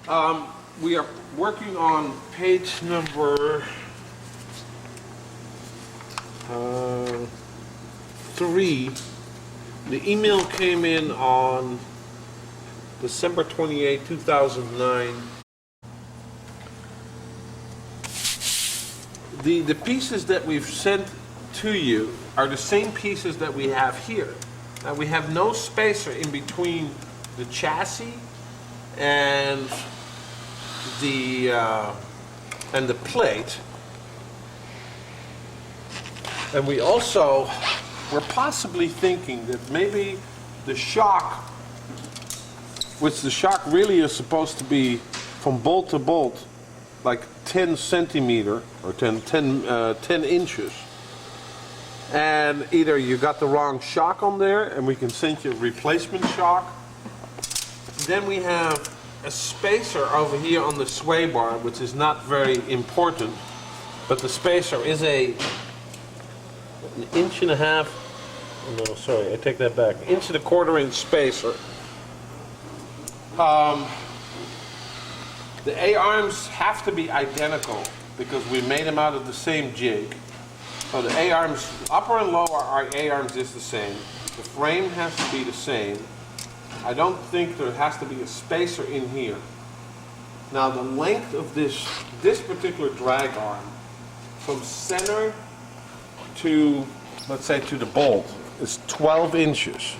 We are working on page number 3. The email came in on December 28, 2009. The pieces that we've sent to you are the same pieces that we have here. Now we have no spacer in between the chassis and the plate. And we also were possibly thinking that maybe the shock, which the shock really is supposed to be from bolt to bolt, like 10 centimeter or 10 inches. And either you got the wrong shock on there and we can send you a replacement shock. Then we have a spacer over here on the sway bar, which is not very important, but the spacer is an 1.5 inches. No, sorry, I take that back. 1.25 inch spacer. The A-arms have to be identical because we made them out of the same jig. So the A-arms, upper and lower our A-arms is the same. The frame has to be the same. I don't think there has to be a spacer in here. Now the length of this particular drag arm from center to, let's say, to the bolt is 12 inches.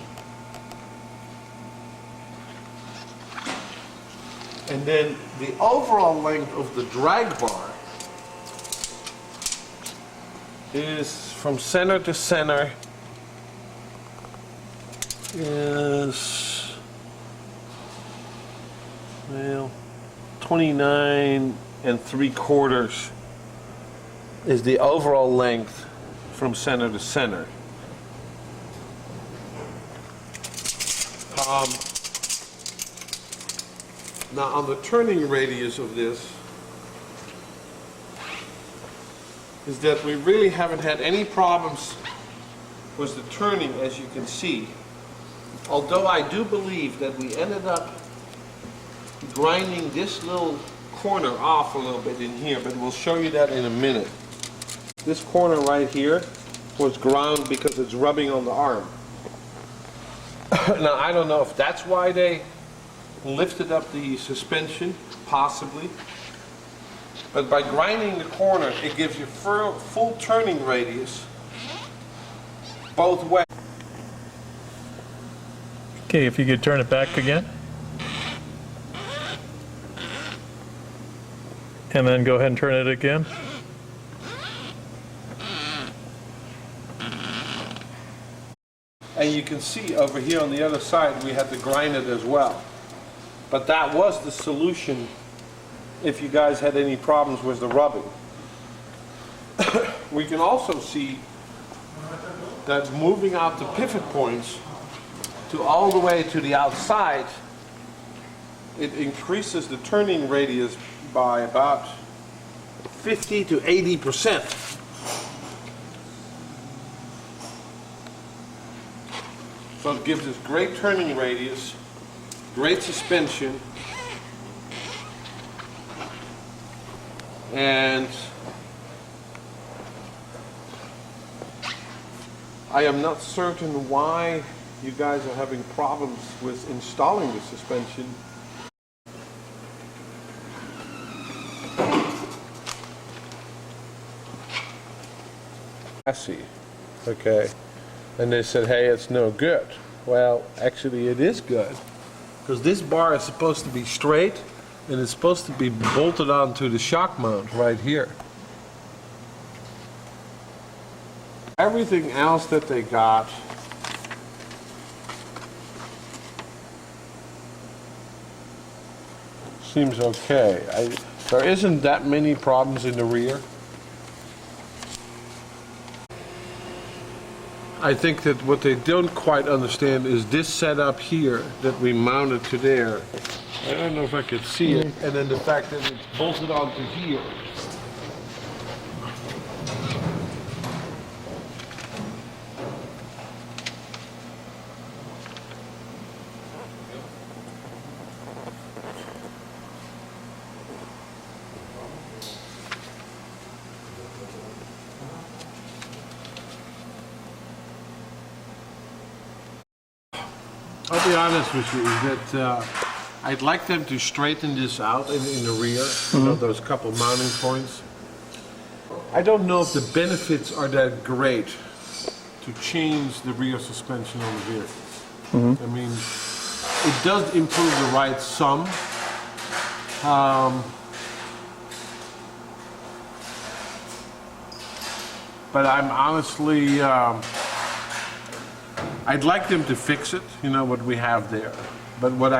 And then the overall length of the drag bar is from center to center is, well, 29.75 is the overall length from center to center. Now on the turning radius of this is that we really haven't had any problems with the turning, as you can see. Although I do believe that we ended up grinding this little corner off a little bit in here, but we'll show you that in a minute. This corner right here was ground because it's rubbing on the arm. Now I don't know if that's why they lifted up the suspension, possibly. But by grinding the corner, it gives you full turning radius both ways. Okay, if you could turn it back again. And then go ahead and turn it again. And you can see over here on the other side, we had to grind it as well. But that was the solution if you guys had any problems with the rubbing. We can also see that moving out the pivot points to all the way to the outside, it increases the turning radius by about 50 to 80%. So it gives us great turning radius, great suspension, and I am not certain why you guys are having problems with installing the suspension. I see. Okay. And they said, hey, it's no good. Well, actually it is good, because this bar is supposed to be straight and it's supposed to be bolted onto the shock mount right here. Everything else that they got seems okay. There isn't that many problems in the rear. I think that what they don't quite understand is this setup here that we mounted to there. I don't know if I could see it. And then the fact that it's bolted onto here. be honest with you, is that I'd like them to straighten this out in the rear, you know, those couple mounting points. I don't know if the benefits are that great to change the rear suspension on the vehicle. I mean, it does improve the ride some. But I'm honestly, I'd like them to fix it, you know, what we have there. But what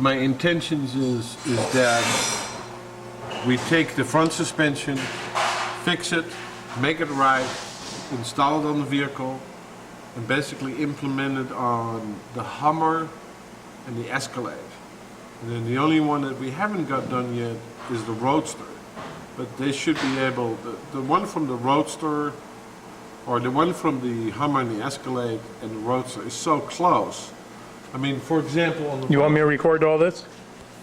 my intentions is that we take the front suspension, fix it, make it right, install it on the vehicle, and basically implement it on the Hummer and the Escalade. And then the only one that we haven't got done yet is the Roadster. But they should be able, the one from the Roadster, or the one from the Hummer and the Escalade and the Roadster is so close. I mean, for example, on the You want me to record all this?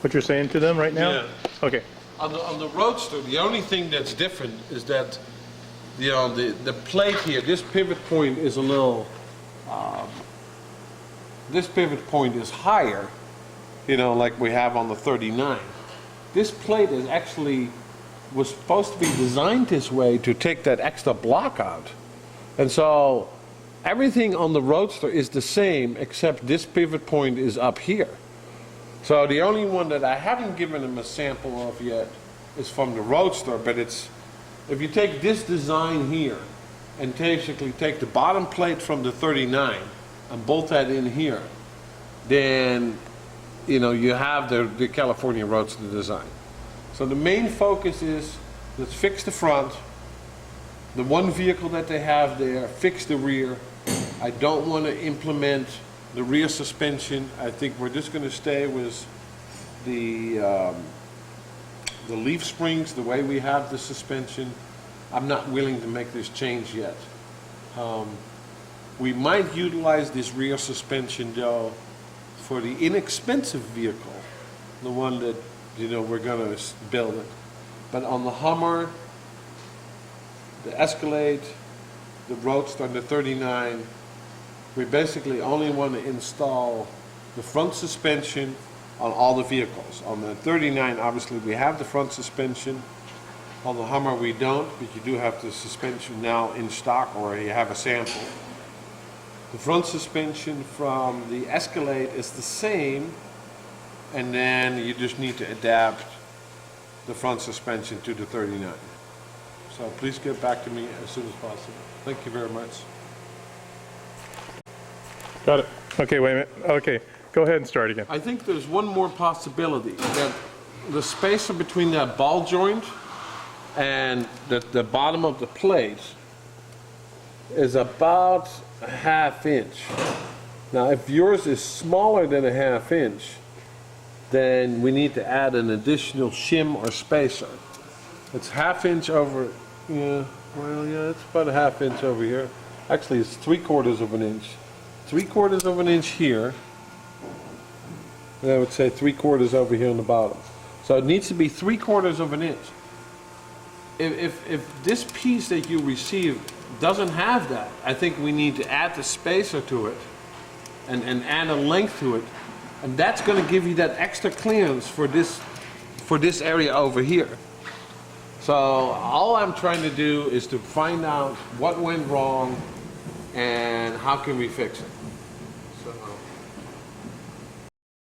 What you're saying to them right now? Yeah. Okay. On the Roadster, the only thing that's different is that, you know, the plate here, this pivot point is a little, this pivot point is higher, you know, like we have on the 39. This plate is actually, was supposed to be designed this way to take that extra block out. And so everything on the Roadster is the same except this pivot point is up here. So the only one that I haven't given them a sample of yet is from the Roadster, but it's, if you take this design here and basically take the bottom plate from the 39 and bolt that in here, then, you know, you have the California Roadster design. So the main focus is, let's fix the front, the one vehicle that they have there, fix the rear. I don't want to implement the rear suspension. I think we're just going to stay with the leaf springs, the way we have the suspension. I'm not willing to make this change yet. We might utilize this rear suspension though for the inexpensive vehicle, the one that, you know, we're going to build it. But on the Hummer, the Escalade, the Roadster, and the 39, we basically only want to install the front suspension on all the vehicles. On the 39, obviously, we have the front suspension. On the Hummer, we don't, but you do have the suspension now in stock, or you have a sample. The front suspension from the Escalade is the same, and then you just need to adapt the front suspension to the 39. So please get back to me as soon as possible. Thank you very much. Got it. Okay, wait a minute. Okay, go ahead and start again. I think there's one more possibility, that the spacer between that ball joint and the bottom of the plate is about a ½ inch. Now, if yours is smaller than a ½ inch, then we need to add an additional shim or spacer. It's ½ inch over, yeah, well, yeah, it's about a ½ inch over here. Actually, it's 3/4 of an inch. 3/4 of an inch here, and I would say 3/4 over here on the bottom. So it needs to be 3/4 of an inch. If this piece that you received doesn't have that, I think we need to add the spacer to it and add a length to it, and that's going to give you that extra clearance for this area over here. So all I'm trying to do is to find out what went wrong and how can we fix it.